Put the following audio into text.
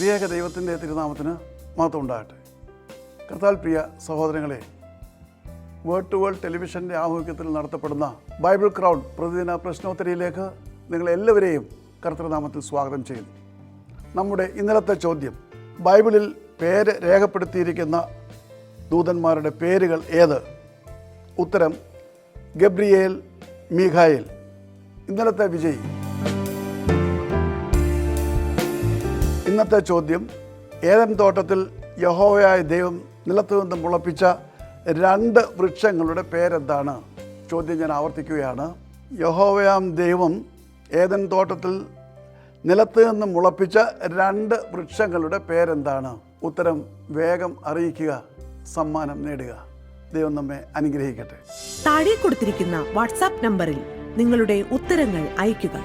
ത്രിയേക ദൈവത്തിൻ്റെ തിരുനാമത്തിന് മഹത്വം ഉണ്ടാകട്ടെ. കർത്താൽ പ്രിയ സഹോദരങ്ങളെ, വേർഡ് ടു വേൾഡ് ടെലിവിഷൻ്റെ ആഭിമുഖ്യത്തിൽ നടത്തപ്പെടുന്ന ബൈബിൾ ക്രൗഡ് പ്രതിദിന പ്രശ്നോത്തരിയിലേക്ക് നിങ്ങളെല്ലാവരെയും കർത്തൃനാമത്തിൽ സ്വാഗതം ചെയ്യുന്നു. നമ്മുടെ ഇന്നലത്തെ ചോദ്യം, ബൈബിളിൽ പേര് രേഖപ്പെടുത്തിയിരിക്കുന്ന ദൂതന്മാരുടെ പേരുകൾ ഏത്? ഉത്തരം ഗബ്രിയേൽ, മീഖായേൽ. ഇന്നലത്തെ വിജയി. ഇന്നത്തെ ചോദ്യം, ഏദൻ തോട്ടത്തിൽ യഹോവയായ ദൈവം നിലത്തു നിന്ന് മുളപ്പിച്ച 2 വൃക്ഷങ്ങളുടെ പേരെന്താണ്? ചോദ്യം ഞാൻ ആവർത്തിക്കുകയാണ്. യഹോവയാം ദൈവം ഏദൻ തോട്ടത്തിൽ നിലത്ത് നിന്ന് മുളപ്പിച്ച 2 വൃക്ഷങ്ങളുടെ പേരെന്താണ്? ഉത്തരം വേഗം അറിയിക്കുക, സമ്മാനം നേടുക. ദൈവം നമ്മെ അനുഗ്രഹിക്കട്ടെ. താഴെ കൊടുത്തിരിക്കുന്ന വാട്സാപ്പ് നമ്പറിൽ നിങ്ങളുടെ ഉത്തരങ്ങൾ അയയ്ക്കുക.